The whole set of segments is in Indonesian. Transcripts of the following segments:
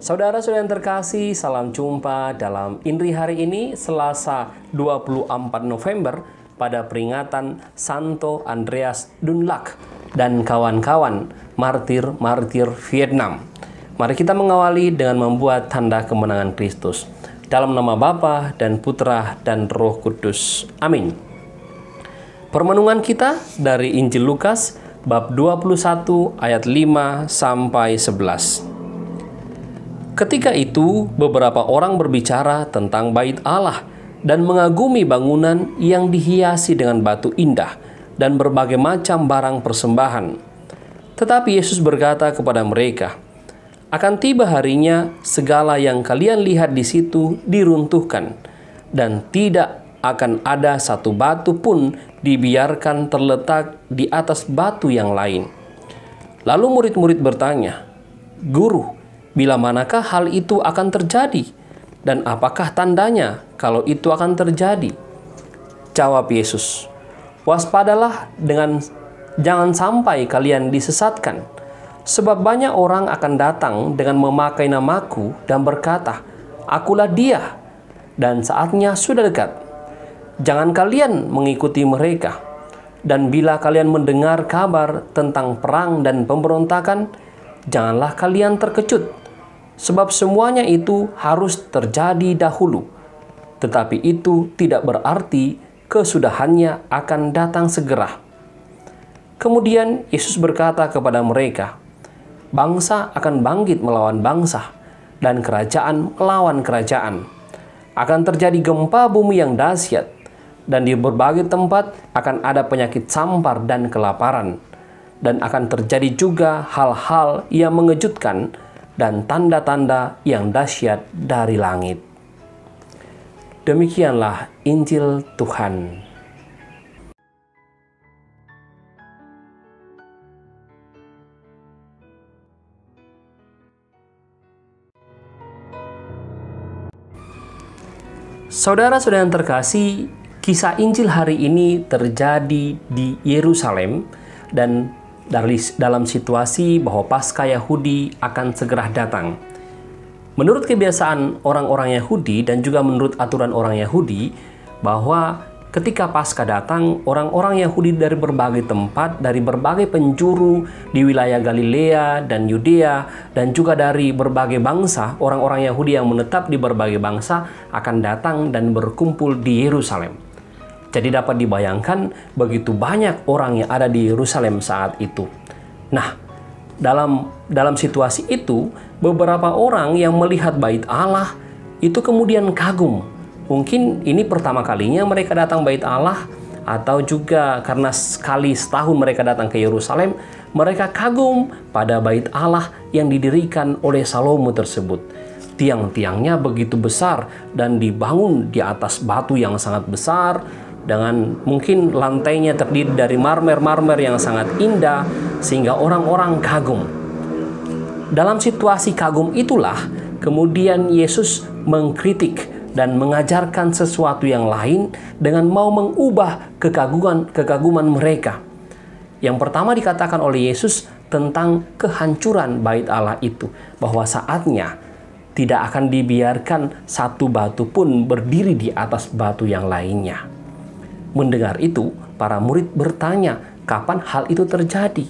Saudara-saudara yang terkasih, salam jumpa dalam Inri hari ini, Selasa 24 November, pada peringatan Santo Andreas Dunlach dan kawan-kawan martir-martir Vietnam. Mari kita mengawali dengan membuat tanda kemenangan Kristus. Dalam nama Bapa dan Putra dan Roh Kudus. Amin. Permenungan kita dari Injil Lukas, bab 21 ayat 5 sampai 11. Ketika itu, beberapa orang berbicara tentang bait Allah dan mengagumi bangunan yang dihiasi dengan batu indah dan berbagai macam barang persembahan. Tetapi Yesus berkata kepada mereka, "Akan tiba harinya segala yang kalian lihat di situ diruntuhkan, dan tidak akan ada satu batu pun dibiarkan terletak di atas batu yang lain." Lalu murid-murid bertanya, "Guru, bila manakah hal itu akan terjadi? Dan apakah tandanya kalau itu akan terjadi?" Jawab Yesus, "Waspadalah jangan sampai kalian disesatkan. Sebab banyak orang akan datang dengan memakai namaku dan berkata, 'Akulah dia,' dan saatnya sudah dekat. Jangan kalian mengikuti mereka. Dan bila kalian mendengar kabar tentang perang dan pemberontakan, janganlah kalian terkejut. Sebab semuanya itu harus terjadi dahulu. Tetapi itu tidak berarti kesudahannya akan datang segera." Kemudian Yesus berkata kepada mereka, "Bangsa akan bangkit melawan bangsa, dan kerajaan melawan kerajaan. Akan terjadi gempa bumi yang dahsyat, dan di berbagai tempat akan ada penyakit sampar dan kelaparan. Dan akan terjadi juga hal-hal yang mengejutkan dan tanda-tanda yang dahsyat dari langit." Demikianlah Injil Tuhan. Saudara-saudara yang terkasih, kisah Injil hari ini terjadi di Yerusalem dan dalam situasi bahwa Paskah Yahudi akan segera datang. Menurut kebiasaan orang-orang Yahudi dan juga menurut aturan orang Yahudi, bahwa ketika Paskah datang, orang-orang Yahudi dari berbagai tempat, dari berbagai penjuru di wilayah Galilea dan Yudea, dan juga dari berbagai bangsa, orang-orang Yahudi yang menetap di berbagai bangsa akan datang dan berkumpul di Yerusalem. Jadi dapat dibayangkan begitu banyak orang yang ada di Yerusalem saat itu. Nah, dalam situasi itu, beberapa orang yang melihat bait Allah itu kemudian kagum. Mungkin ini pertama kalinya mereka datang bait Allah, atau juga karena sekali setahun mereka datang ke Yerusalem, mereka kagum pada bait Allah yang didirikan oleh Salomo tersebut. Tiang-tiangnya begitu besar dan dibangun di atas batu yang sangat besar, dengan mungkin lantainya terdiri dari marmer-marmer yang sangat indah, sehingga orang-orang kagum. Dalam situasi kagum itulah kemudian Yesus mengkritik dan mengajarkan sesuatu yang lain dengan mau mengubah kekaguman mereka. Yang pertama dikatakan oleh Yesus tentang kehancuran bait Allah itu, bahwa saatnya tidak akan dibiarkan satu batu pun berdiri di atas batu yang lainnya. Mendengar itu, para murid bertanya, kapan hal itu terjadi?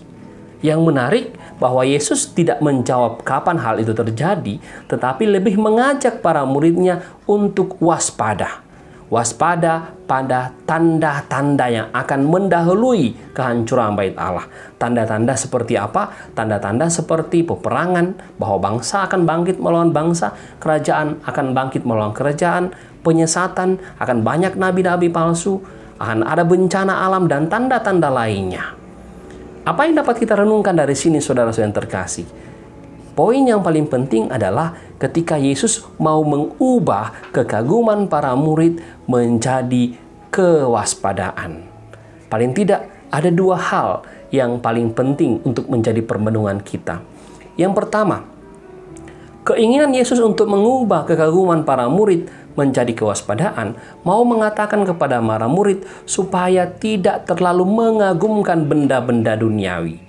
Yang menarik bahwa Yesus tidak menjawab kapan hal itu terjadi, tetapi lebih mengajak para muridnya untuk waspada. Waspada pada tanda-tanda yang akan mendahului kehancuran bait Allah. Tanda-tanda seperti apa? Tanda-tanda seperti peperangan, bahwa bangsa akan bangkit melawan bangsa, kerajaan akan bangkit melawan kerajaan, penyesatan, akan banyak nabi-nabi palsu, akan ada bencana alam dan tanda-tanda lainnya. Apa yang dapat kita renungkan dari sini, saudara-saudara yang terkasih? Poin yang paling penting adalah ketika Yesus mau mengubah kekaguman para murid menjadi kewaspadaan. Paling tidak ada dua hal yang paling penting untuk menjadi permenungan kita. Yang pertama, keinginan Yesus untuk mengubah kekaguman para murid menjadi kewaspadaan, mau mengatakan kepada para murid supaya tidak terlalu mengagumkan benda-benda duniawi.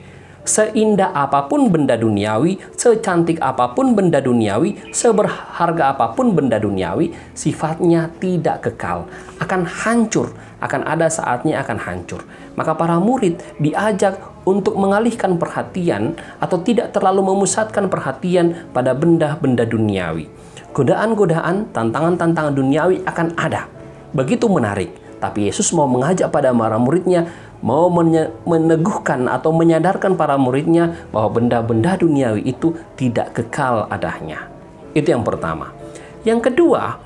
Seindah apapun benda duniawi, secantik apapun benda duniawi, seberharga apapun benda duniawi, sifatnya tidak kekal, akan hancur, akan ada saatnya akan hancur. Maka para murid diajak untuk mengalihkan perhatian atau tidak terlalu memusatkan perhatian pada benda-benda duniawi. Godaan-godaan, tantangan-tantangan duniawi akan ada. Begitu menarik. Tapi Yesus mau mengajak pada para muridnya, mau meneguhkan atau menyadarkan para muridnya bahwa benda-benda duniawi itu tidak kekal adanya. Itu yang pertama. Yang kedua,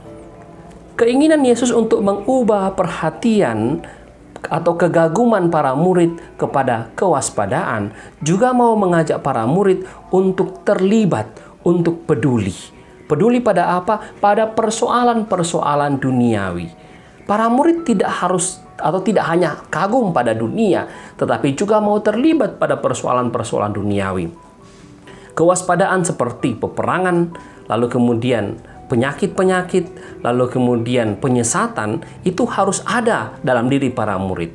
keinginan Yesus untuk mengubah perhatian atau kegaguman para murid kepada kewaspadaan juga mau mengajak para murid untuk terlibat, untuk peduli. Peduli pada apa? Pada persoalan-persoalan duniawi. Para murid tidak harus atau tidak hanya kagum pada dunia, tetapi juga mau terlibat pada persoalan-persoalan duniawi. Kewaspadaan seperti peperangan, lalu kemudian penyakit-penyakit, lalu kemudian penyesatan, itu harus ada dalam diri para murid.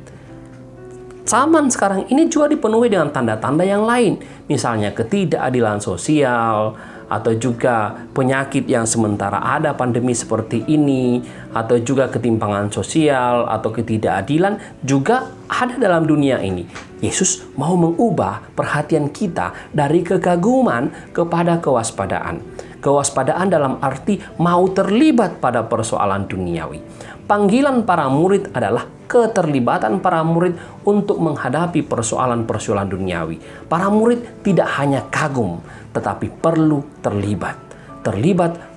Zaman sekarang ini juga dipenuhi dengan tanda-tanda yang lain, misalnya ketidakadilan sosial, atau juga penyakit yang sementara ada pandemi seperti ini, atau juga ketimpangan sosial atau ketidakadilan juga ada dalam dunia ini. Yesus mau mengubah perhatian kita dari kekaguman kepada kewaspadaan. Kewaspadaan dalam arti mau terlibat pada persoalan duniawi. Panggilan para murid adalah keterlibatan para murid untuk menghadapi persoalan-persoalan duniawi. Para murid tidak hanya kagum, tetapi perlu terlibat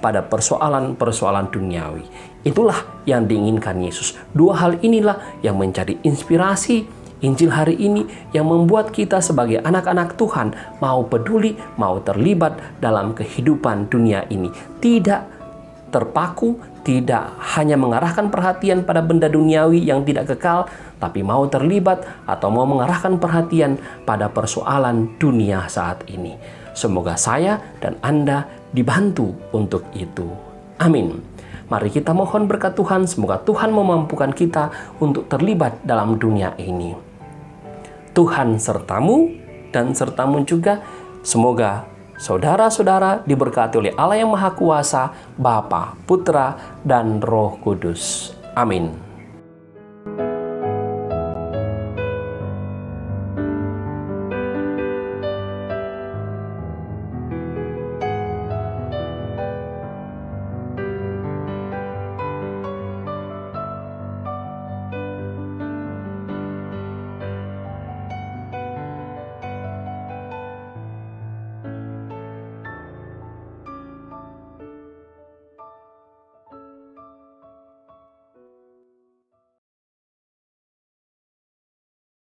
pada persoalan-persoalan duniawi. Itulah yang diinginkan Yesus. Dua hal inilah yang menjadi inspirasi Injil hari ini, yang membuat kita sebagai anak-anak Tuhan mau peduli, mau terlibat dalam kehidupan dunia ini. Tidak terpaku, tidak hanya mengarahkan perhatian pada benda duniawi yang tidak kekal, tapi mau terlibat atau mau mengarahkan perhatian pada persoalan dunia saat ini. Semoga saya dan Anda dibantu untuk itu. Amin. Mari kita mohon berkat Tuhan, semoga Tuhan memampukan kita untuk terlibat dalam dunia ini. Tuhan sertamu dan sertamu juga. Semoga saudara-saudara diberkati oleh Allah yang Maha Kuasa, Bapa, Putra, dan Roh Kudus. Amin.